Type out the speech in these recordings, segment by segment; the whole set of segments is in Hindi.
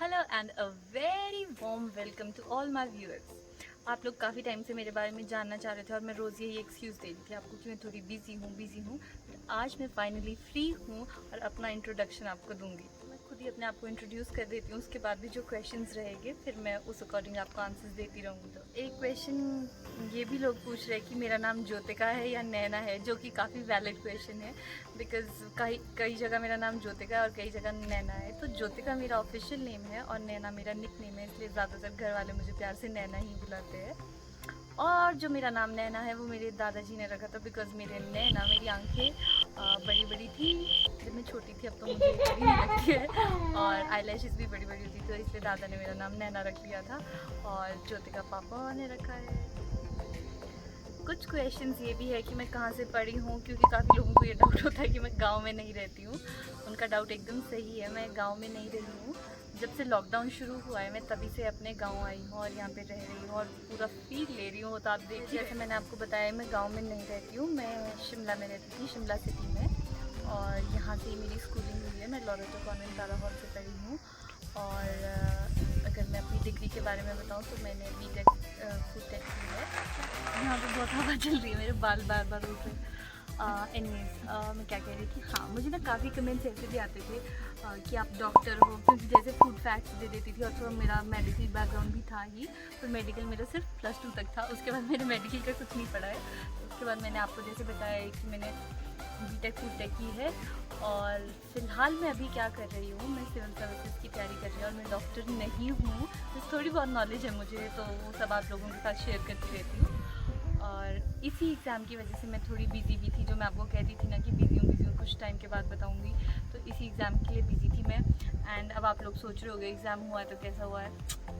Hello and a very warm welcome to all my viewers. आप लोग काफ़ी टाइम से मेरे बारे में जानना चाह रहे थे और मैं रोज़ यही एक्सक्यूज़ दे रही थी आपको कि मैं थोड़ी बिज़ी हूँ। आज मैं फाइनली फ्री हूँ और अपना इंट्रोडक्शन आपको दूंगी। मैं खुद ही अपने आप को इंट्रोड्यूस कर देती हूँ, उसके बाद भी जो क्वेश्चंस रहेंगे फिर मैं उस अकॉर्डिंग आपको आंसर्स देती रहूँगी। तो एक क्वेश्चन ये भी लोग पूछ रहे हैं कि मेरा नाम ज्योतिका है या नैना है, जो कि काफ़ी वैलिड क्वेश्चन है बिकॉज़ कई जगह मेरा नाम ज्योतिका है और कई जगह नैना है। तो ज्योतिका मेरा ऑफिशियल नेम है और नैना मेरा निक नेम है, इसलिए ज़्यादातर घर वाले मुझे प्यार से नैना ही बुलाते हैं। और जो मेरा नाम नैना है वो मेरे दादाजी ने रखा था बिकॉज़ मेरे नैना मेरी आंखें बड़ी बड़ी थी जब मैं छोटी थी, अब तो मुझे बड़ी नहीं लगती है और आई लैशेज़ भी बड़ी बड़ी थी, तो इसलिए दादा ने मेरा नाम नैना रख लिया था और ज्योतिका पापा ने रखा है। कुछ क्वेश्चंस ये भी है कि मैं कहाँ से पढ़ी हूँ, क्योंकि काफ़ी लोगों को ये डाउट होता है कि मैं गांव में नहीं रहती हूँ। उनका डाउट एकदम सही है, मैं गांव में नहीं रही हूँ। जब से लॉकडाउन शुरू हुआ है मैं तभी से अपने गांव आई हूँ और यहाँ पे रह रही हूँ और पूरा फील ले रही हूँ। तो आप देखिए, जैसे मैंने आपको बताया मैं गाँव में नहीं रहती हूँ, मैं शिमला में रहती थी, शिमला सिटी में, और यहाँ से ही मेरी स्कूलिंग हुई है। मैं लॉरेटो कॉन्वेंट तालाहौर से पढ़ी हूँ और अगर मैं अपनी डिग्री के बारे में बताऊँ तो मैंने बीटेक फूड टेक की है। यहाँ पे बहुत हवा चल रही है, मेरे बाल बार बार उठ रहे हैं। एनीवेज मैं क्या कह रही थी, हाँ मुझे ना काफ़ी कमेंट्स ऐसे भी आते थे कि आप डॉक्टर हो, क्योंकि जैसे फूड फैक्ट्स दे देती थी और तो मेरा मेडिकल बैकग्राउंड भी था ही, पर मेडिकल मेरा सिर्फ +2 तक था, उसके बाद मैंने मेडिकल का कुछ नहीं पढ़ा है। उसके बाद मैंने आपको जैसे बताया कि मैंने बीटेक फूड टेक की है और फिलहाल मैं अभी क्या कर रही हूँ, मैं सिविल सर्विसेज की तैयारी कर रही हूँ और मैं डॉक्टर नहीं हूँ, बस थोड़ी बहुत नॉलेज है मुझे, तो वो सब आप लोगों के साथ शेयर करती रहती हूँ। और इसी एग्ज़ाम की वजह से मैं थोड़ी बिज़ी भी थी, जो मैं आपको कहती थी ना कि बिज़ी हूँ, कुछ टाइम के बाद बताऊँगी। तो इसी एग्ज़ाम के लिए बिज़ी थी मैं। एंड अब आप लोग सोच रहे होंगे एग्ज़ाम हुआ है तो कैसा हुआ है।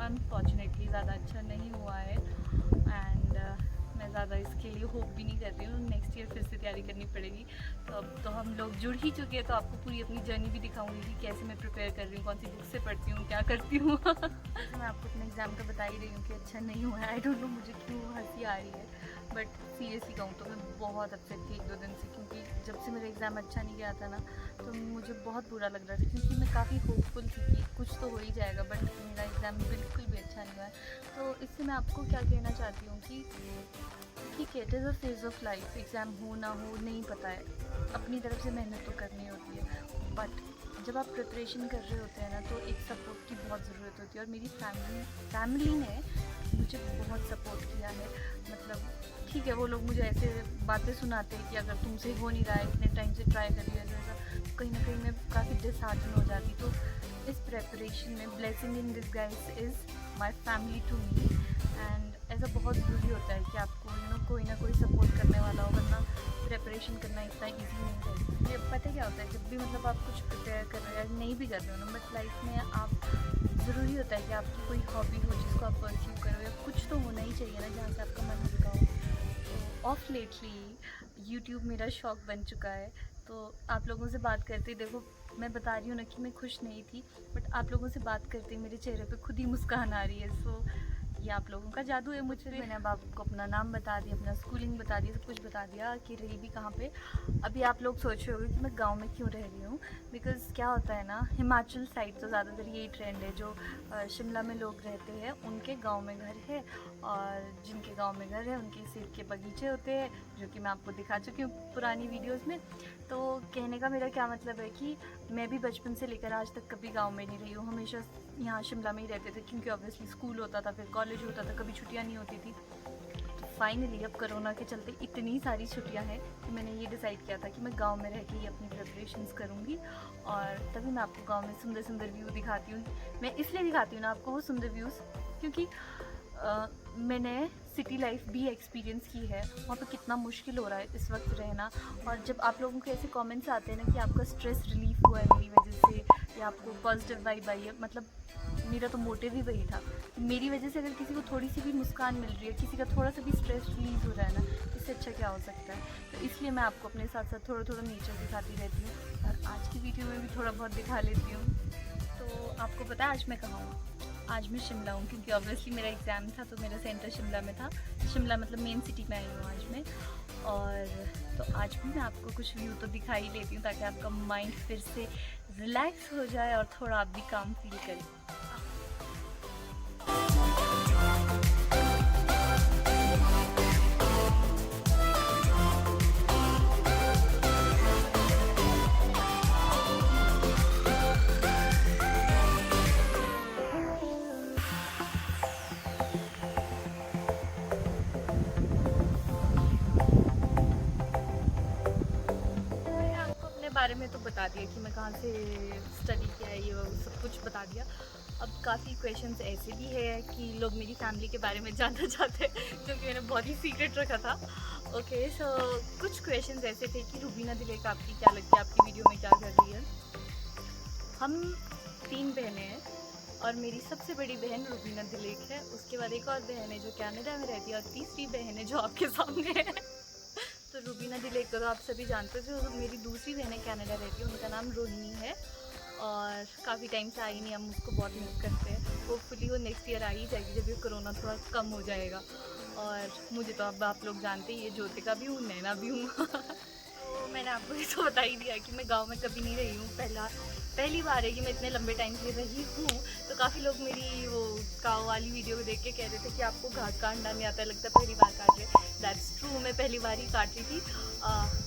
अनफॉर्चुनेटली ज़्यादा अच्छा नहीं हुआ है एंड मैं ज़्यादा इसके लिए होप भी नहीं करती हूँ। नेक्स्ट ईयर फिर से तैयारी करनी पड़ेगी। तो अब तो हम लोग जुड़ ही चुके हैं, तो आपको पूरी अपनी जर्नी भी दिखाऊंगी कि कैसे मैं प्रिपेयर कर रही हूँ, कौन सी बुक से पढ़ती हूँ, क्या करती हूँ। मैं आपको अपने एग्ज़ाम का बता ही रही हूँ कि अच्छा नहीं हुआ है। आई डोंट नो मुझे क्यों हंसी आ रही है, बट सीरियसली कहूँ तो मैं बहुत अपसेट थी 1-2 दिन से, क्योंकि जब से मेरा एग्ज़ाम अच्छा नहीं गया था ना तो मुझे बहुत बुरा लग रहा था, क्योंकि मैं काफ़ी होपफुल थी कि कुछ तो हो ही जाएगा, बट मेरा एग्ज़ाम बिल्कुल भी अच्छा नहीं हुआ है। तो इससे मैं आपको क्या कहना चाहती हूँ कि ठीक है, it is a phase of life, exam हो ना हो नहीं पता है, अपनी तरफ से मेहनत तो करनी होती है, बट जब आप प्रिपरेशन कर रहे होते हैं ना तो एक सपोर्ट की बहुत ज़रूरत होती है और मेरी फैमिली ने मुझे बहुत सपोर्ट किया है। मतलब ठीक है, वो लोग मुझे ऐसे बातें सुनाते हैं कि अगर तुमसे हो नहीं रहा है, इतने टाइम से ट्राई कर रही है, तो कहीं ना कहीं मैं काफ़ी डिसहार्टन हो जाती। तो इस प्रेपरेशन में blessing in disguise is my family to me, and ऐसा बहुत ज़रूरी होता है कि आपको कोई ना कोई सपोर्ट करने वाला हो, वरना प्रेपरेशन करना इतना ईजी नहीं है। ये पता है क्या होता है, जब भी मतलब आप कुछ प्रिपेयर कर रहे हो, नहीं भी कर रहे हो ना, बट लाइफ में आप ज़रूरी होता है कि आपकी कोई हॉबी हो जिसको आप परस्यू करो, या कुछ तो होना ही चाहिए ना जहाँ से आपका मन हल्का हो। तो ऑफ लेटली यूट्यूब मेरा शौक बन चुका है। तो आप लोगों से बात करते देखो, मैं बता रही हूँ ना कि मैं खुश नहीं थी, बट आप लोगों से बात करते मेरे चेहरे पे खुद ही मुस्कान आ रही है। सो ये आप लोगों का जादू है मुझ पे। मैंने अब आपको अपना नाम बता दिया, अपना स्कूलिंग बता दिया, सब कुछ बता दिया कि रही भी कहाँ पे। अभी आप लोग सोच रहे होंगे कि मैं गांव में क्यों रह रही हूँ, बिकॉज़ क्या होता है ना, हिमाचल साइड तो ज़्यादातर यही ट्रेंड है, जो शिमला में लोग रहते हैं उनके गांव में घर है, और जिनके गांव में घर है उनके सेब के बगीचे होते हैं, जो कि मैं आपको दिखा चुकी हूँ पुरानी वीडियोज़ में। तो कहने का मेरा क्या मतलब है कि मैं भी बचपन से लेकर आज तक कभी गांव में नहीं रही हूँ, हमेशा यहाँ शिमला में ही रहते थे, क्योंकि ऑब्वियसली स्कूल होता था, फिर कॉलेज होता था, कभी छुट्टियाँ नहीं होती थी। तो फाइनली अब कोरोना के चलते इतनी सारी छुट्टियाँ हैं कि मैंने ये डिसाइड किया था कि मैं गांव में रह के ही अपनी प्रिपरेशंस करूँगी, और तभी मैं आपको गांव में सुंदर सुंदर व्यू दिखाती हूँ। मैं इसलिए दिखाती हूँ ना आपको वो सुंदर व्यूज़, क्योंकि मैंने सिटी लाइफ भी एक्सपीरियंस की है, वहाँ पे कितना मुश्किल हो रहा है इस वक्त रहना। और जब आप लोगों के ऐसे कमेंट्स आते हैं ना कि आपका स्ट्रेस रिलीफ हुआ है मेरी वजह से, या आपको पॉजिटिव वाइब आई है, मतलब मेरा तो मोटिव ही वही था। मेरी वजह से अगर किसी को थोड़ी सी भी मुस्कान मिल रही है, किसी का थोड़ा सा भी स्ट्रेस रिलीज हो रहा है ना, इससे अच्छा क्या हो सकता है। तो इसलिए मैं आपको अपने साथ साथ थोड़ा थोड़ा नेचर दिखाती रहती हूँ, और आज की वीडियो में भी थोड़ा बहुत दिखा लेती हूँ। तो आपको पता है आज मैं कहाँ हूँ? आज मैं शिमला हूँ, क्योंकि ऑब्वियसली मेरा एग्ज़ाम था तो मेरा सेंटर शिमला में था। शिमला मतलब मेन सिटी में आई हूँ आज मैं। और तो आज भी मैं आपको कुछ व्यू तो दिखा ही लेती हूँ, ताकि आपका माइंड फिर से रिलैक्स हो जाए और थोड़ा आप भी काम फील करें। बारे में तो बता दिया कि मैं कहाँ से स्टडी किया है, ये वो सब कुछ बता दिया। अब काफ़ी क्वेश्चंस ऐसे भी है कि लोग मेरी फैमिली के बारे में जानना चाहते हैं, जो कि मैंने बहुत ही सीक्रेट रखा था। ओके सो कुछ क्वेश्चंस ऐसे थे कि रुबीना दिलेक आपकी क्या लगती है, आपकी वीडियो में क्या कर रही है। हम 3 बहनें हैं और मेरी सबसे बड़ी बहन रुबीना दिलेक है, उसके बाद एक और बहन है जो कनाडा में रहती है और तीसरी बहन है जो आपके सामने है। तो रुबीना दिलेक को तो आप सभी जानते हो। जो मेरी दूसरी बहन कनाडा रहती है उनका नाम रोहिणी है और काफ़ी टाइम से आई नहीं, हम उसको बहुत मिस करते हैं। होपफुली वो नेक्स्ट ईयर आ ही जाएगी जब ये कोरोना थोड़ा कम हो जाएगा। और मुझे तो अब आप लोग जानते ही, ये ज्योतिका भी हूँ, नैना भी हूँ। तो मैंने आपको ये तो बता ही दिया कि मैं गाँव में कभी नहीं रही हूँ, पहली बार है कि मैं इतने लंबे टाइम से रही हूँ। तो काफ़ी लोग मेरी वो गाँव वाली वीडियो को देख के कह रहे थे कि आपको घास काटना नहीं आता, लगता है पहली बार काट रहे। दैट्स ट्रू, मैं पहली बार ही काट रही थी।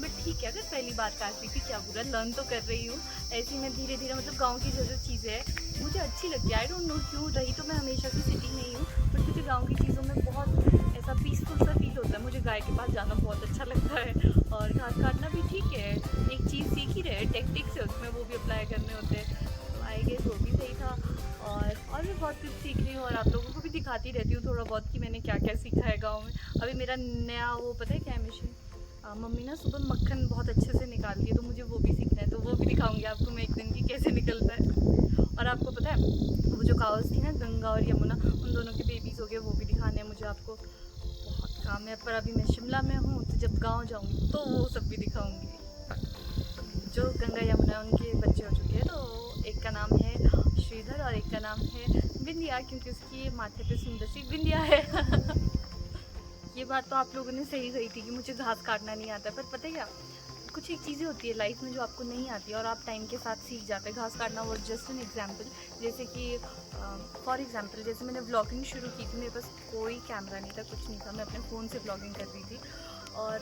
बट ठीक है, अगर पहली बार काट रही थी क्या बुरा, लर्न तो कर रही हूँ। ऐसे ही मैं धीरे धीरे, मतलब गाँव की जो चीज़ें हैं मुझे अच्छी लगती है। आई डोंट नो क्यों, रही तो मैं हमेशा से सिटी में ही हूँ, बट मुझे गाँव की चीज़ों में बहुत ऐसा पीसफुल सा फील होता है। मुझे गाय के पास जाना बहुत अच्छा लगता है और घास काटना भी ठीक है, एक चीज़ सीख ही रहे, टेक्टिक्स है उसमें, वो भी अप्लाई करने होते हैं। तो आई गेस वो भी सही था। और मैं बहुत कुछ सीख रही हूँ और आप लोगों को भी दिखाती रहती हूँ थोड़ा बहुत कि मैंने क्या क्या सीखा है गाँव में। अभी मेरा नया वो पता है क्या है मिशन, मम्मी ना सुबह मक्खन बहुत अच्छे से निकालती है, तो मुझे वो भी सीखना है। तो वो भी दिखाऊंगी आपको मैं एक दिन की कैसे निकलता है। और आपको पता है वो जो काउस थी ना, गंगा और यमुना, उन दोनों के बेबीज़ हो गए, वो भी दिखाने हैं मुझे आपको। बहुत काम है, पर अभी मैं शिमला में हूँ, तो जब गाँव जाऊँगी तो वो सब भी दिखाऊँगी। जो गंगा यमुना उनके बच्चे हो चुके हैं, तो एक का नाम है श्रीधर और एक का नाम है विंध्या, क्योंकि उसकी माथे पे सुंदर सी विंध्या है। ये बात तो आप लोगों ने सही कही थी कि मुझे घास काटना नहीं आता, पर पता है क्या, कुछ एक चीज़ें होती है लाइफ में जो आपको नहीं आती और आप टाइम के साथ सीख जाते हैं। घास काटना वो जस्ट एन एग्जाम्पल, जैसे कि फॉर एग्जाम्पल जैसे मैंने व्लॉगिंग शुरू की थी, मेरे पास कोई कैमरा नहीं था, कुछ नहीं था, मैं अपने फ़ोन से व्लॉगिंग कर रही थी। और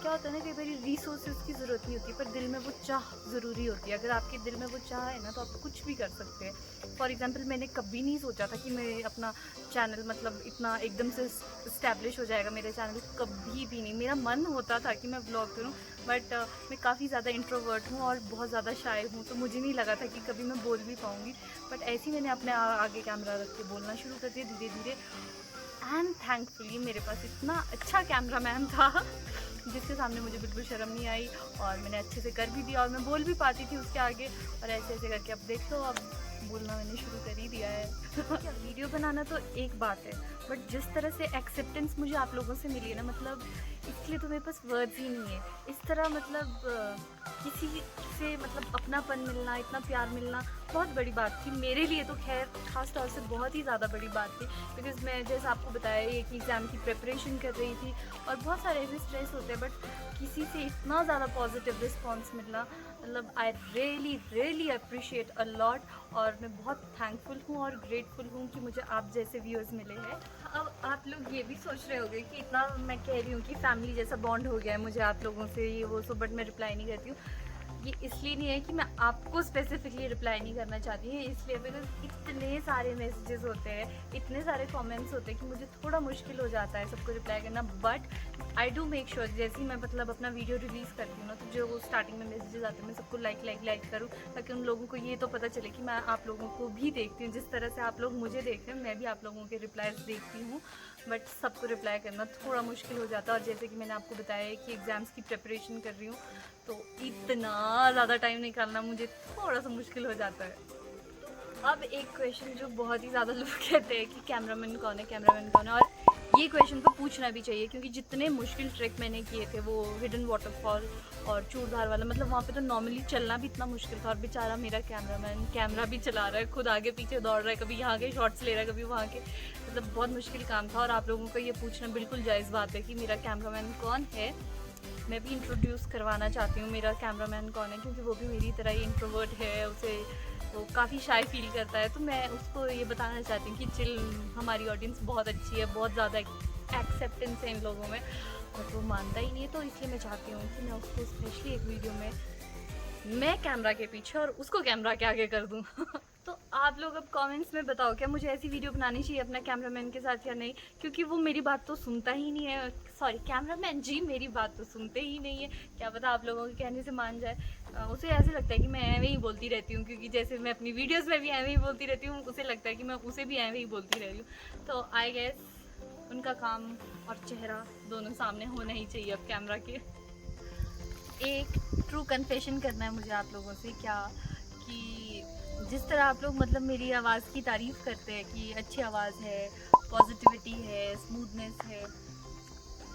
क्या होता है ना, कई बार रिसोर्सेज की ज़रूरत नहीं होती, पर दिल में वो चाह ज़रूरी होती है। अगर आपके दिल में वो चाह है ना, तो आप कुछ भी कर सकते हैं। फॉर एग्जांपल मैंने कभी नहीं सोचा था कि मैं अपना चैनल, मतलब इतना एकदम से इस्टेब्लिश हो जाएगा मेरा चैनल, कभी भी नहीं। मेरा मन होता था कि मैं व्लॉग करूं, बट मैं काफ़ी ज़्यादा इंट्रोवर्ट हूँ और बहुत ज़्यादा शाय हूँ, तो मुझे नहीं लगा था कि कभी मैं बोल भी पाऊँगी। बट ऐसे ही मैंने अपने आगे कैमरा रख के बोलना शुरू कर दिया धीरे धीरे। एंड थैंकफुली मेरे पास इतना अच्छा कैमरा मैन था जिसके सामने मुझे बिल्कुल शर्म नहीं आई और मैंने अच्छे से कर भी दिया और मैं बोल भी पाती थी उसके आगे। और ऐसे ऐसे करके अब देख लो, अब बोलना मैंने शुरू कर ही दिया है। वीडियो बनाना तो एक बात है, बट जिस तरह से एक्सेप्टेंस मुझे आप लोगों से मिली है ना, मतलब इसके लिए तो मेरे पास वर्ड्स ही नहीं है। इस तरह मतलब किसी से मतलब अपनापन मिलना, इतना प्यार मिलना बहुत बड़ी बात थी मेरे लिए। तो खैर ख़ास तौर से बहुत ही ज़्यादा बड़ी बात थी, बिकॉज़ मैं जैसे आपको बताया एक एग्ज़ाम की प्रिपरेशन कर रही थी और बहुत सारे ऐसे स्ट्रेस होते हैं, बट किसी से इतना ज़्यादा पॉजिटिव रिस्पॉन्स मिलना, मतलब I really appreciate a lot. और मैं बहुत थैंकफुल हूँ और ग्रेटफुल हूँ कि मुझे आप जैसे व्यूअर्स मिले हैं। अब आप लोग ये भी सोच रहे होंगे कि इतना मैं कह रही हूँ कि फैमिली जैसा बॉन्ड हो गया है मुझे आप लोगों से, ये वो सो, बट मैं रिप्लाई नहीं करती हूँ। ये इसलिए नहीं है कि मैं आपको स्पेसिफिकली रिप्लाई नहीं करना चाहती हूँ, इसलिए बिकॉज इतने सारे मैसेजेस होते हैं, इतने सारे कमेंट्स होते हैं कि मुझे थोड़ा मुश्किल हो जाता है सबको रिप्लाई करना। But I do make sure जैसे ही मैं मतलब अपना वीडियो रिलीज़ करती हूँ ना, तो जो स्टार्टिंग में मैसेजेस आते हैं मैं सबको लाइक करूँ, ताकि उन लोगों को ये तो पता चले कि मैं आप लोगों को भी देखती हूँ। जिस तरह से आप लोग मुझे देख रहे हैं, मैं भी आप लोगों के रिप्लाईज देखती हूँ, बट सबको रिप्लाई करना थोड़ा मुश्किल हो जाता है। और जैसे कि मैंने आपको बताया है कि एग्ज़ाम्स की प्रिपरेशन कर रही हूँ, तो इतना ज़्यादा टाइम निकालना मुझे थोड़ा सा मुश्किल हो जाता है। अब एक क्वेश्चन जो बहुत ही ज़्यादा लोग कहते हैं कि कैमरामैन कौन है, और ये क्वेश्चन तो पूछना भी चाहिए, क्योंकि जितने मुश्किल ट्रैक मैंने किए थे, वो हिडन वाटरफॉल और चूड़धार वाला, मतलब वहाँ पे तो नॉर्मली चलना भी इतना मुश्किल था, और बेचारा मेरा कैमरामैन कैमरा भी चला रहा है, खुद आगे पीछे दौड़ रहा है, कभी यहाँ के शॉट्स ले रहा है, कभी वहाँ के, मतलब बहुत मुश्किल काम था। और आप लोगों को ये पूछना बिल्कुल जायज़ बात है कि मेरा कैमरामैन कौन है। मैं भी इंट्रोड्यूस करवाना चाहती हूँ मेरा कैमरामैन कौन है, क्योंकि वो भी मेरी तरह ही इंट्रोवर्ट है, उसे वो काफ़ी शाय फील करता है। तो मैं उसको ये बताना चाहती हूँ कि चिल, हमारी ऑडियंस बहुत अच्छी है, बहुत ज़्यादा एक्सेप्टेंस है इन लोगों में, बट वो मानता ही नहीं है। तो इसलिए मैं चाहती हूँ कि मैं उसको स्पेशली एक वीडियो में मैं कैमरा के पीछे और उसको कैमरा के आगे कर दूँ। तो आप लोग अब कमेंट्स में बताओ, क्या मुझे ऐसी वीडियो बनानी चाहिए अपना कैमरामैन के साथ या नहीं, क्योंकि वो मेरी बात तो सुनता ही नहीं है। सॉरी, कैमरामैन जी मेरी बात तो सुनते ही नहीं है। क्या पता आप लोगों के कहने से मान जाए। उसे ऐसे लगता है कि मैं ऐਵੇਂ ही बोलती रहती हूँ, क्योंकि जैसे मैं अपनी वीडियोज़ में भी ऐਵੇਂ ही बोलती रहती हूँ, उसे लगता है कि मैं उसे भी ऐਵੇਂ ही बोलती रह रही हूँ। तो आई गेस उनका काम और चेहरा दोनों सामने होना ही चाहिए अब कैमरा के। एक ट्रू कन्फेशन करना है मुझे आप लोगों से, क्या कि जिस तरह आप लोग मतलब मेरी आवाज़ की तारीफ़ करते हैं कि अच्छी आवाज़ है, पॉजिटिविटी है, स्मूथनेस है,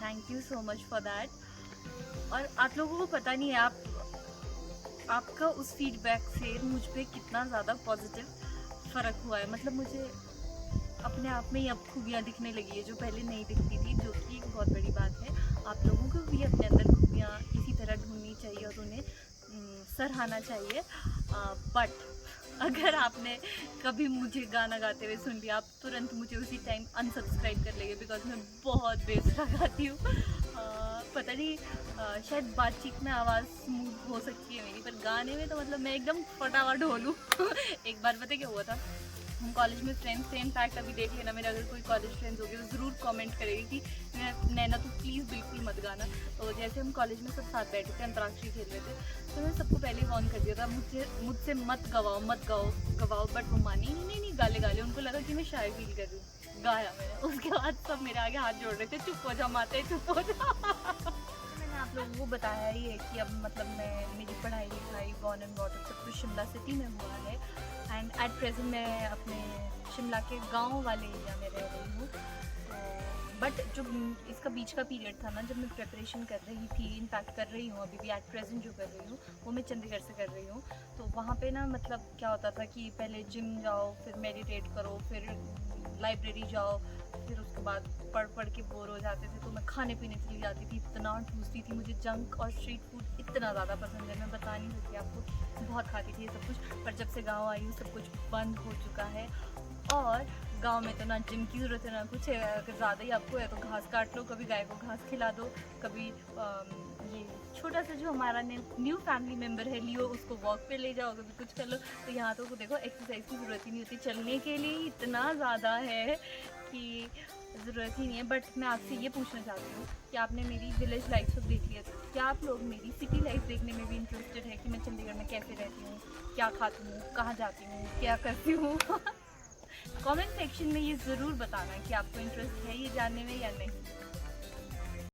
thank you so much for that. और आप लोगों को पता नहीं है, आपका उस फीडबैक से मुझ पे कितना ज़्यादा पॉजिटिव फ़र्क हुआ है। मतलब मुझे अपने आप में ही अब खूबियाँ दिखने लगी है जो पहले नहीं दिखती थी, जो कि एक बहुत बड़ी बात है। आप लोगों को भी अपने अंदर खूबियाँ इसी तरह ढूंढनी चाहिए और उन्हें सराहना चाहिए। बट अगर आपने कभी मुझे गाना गाते हुए सुन लिया, आप तुरंत मुझे उसी टाइम अनसब्सक्राइब कर लेंगे, बिकॉज मैं बहुत बेसुरा गाती हूँ। पता नहीं, शायद बातचीत में आवाज़ स्मूथ हो सकती है मेरी, पर गाने में तो मतलब मैं एकदम फटाफट ढोलूँ। एक बार पता क्या हुआ था, हम कॉलेज में फ्रेंड्स थे। इनफैक्ट अभी देख लेना, मेरे अगर कोई कॉलेज फ्रेंड्स होगी तो ज़रूर कमेंट करेगी कि नैना तो प्लीज़ बिल्कुल मत गाना। तो जैसे हम कॉलेज में सब साथ बैठे थे, अंतराक्षरी खेल रहे थे, तो मैंने सबको पहले ही वॉर्न कर दिया था मुझसे मत गवाओ। बट वो मानी नहीं, गाले। उनको लगा कि मैं शाय फील कर रही हूँ, गाया मैंने। उसके बाद सब मेरे आगे हाथ जोड़ रहे थे, चुप हो जा माते, चुप हो जा। मैंने आप लोगों को बताया ही है कि अब मतलब मेरी पढ़ाई लिखाई बॉर्न एंड ब्रॉट अप सब कुछ शिमला सिटी में हुआ है, एंड एट प्रेजेंट मैं अपने शिमला के गांव वाले एरिया में रह रही हूँ। बट जो इसका बीच का पीरियड था ना, जब मैं प्रिपरेशन कर रही थी, इनफैक्ट कर रही हूँ अभी भी, एट प्रेजेंट जो कर रही हूँ वो मैं चंडीगढ़ से कर रही हूँ। तो वहाँ पे ना मतलब क्या होता था कि पहले जिम जाओ, फिर मेडिटेट करो, फिर लाइब्रेरी जाओ, फिर उसके बाद पढ़ के बोर हो जाते थे, तो मैं खाने पीने चली जाती थी। इतना ठूसती थी, मुझे जंक और स्ट्रीट फूड इतना ज़्यादा पसंद है, मैं बता नहीं सकती आपको, बहुत खाती थी ये सब कुछ। पर जब से गांव आई हूँ सब कुछ बंद हो चुका है, और गांव में तो ना जिम की ज़रूरत है ना कुछ है। अगर ज़्यादा ही आपको है तो घास काट लो, कभी गाय को घास खिला दो, कभी ये छोटा सा जो हमारा न्यू फैमिली मेम्बर है लियो, उसको वॉक पे ले जाओ, कभी कुछ कर लो। तो यहाँ तो देखो एक्सरसाइज की ज़रूरत ही नहीं होती, चलने के लिए इतना ज़्यादा है कि ज़रूरत ही नहीं है। बट मैं आपसे ये पूछना चाहती हूँ कि आपने मेरी विलेज लाइफ तो देख लिया, क्या आप लोग मेरी सिटी लाइफ देखने में भी इंटरेस्टेड है कि मैं चंडीगढ़ में कैसे रहती हूँ, क्या खाती हूँ, कहाँ जाती हूँ, क्या करती हूँ? कमेंट सेक्शन में ये ज़रूर बताना कि आपको इंटरेस्ट है ये जानने में या नहीं।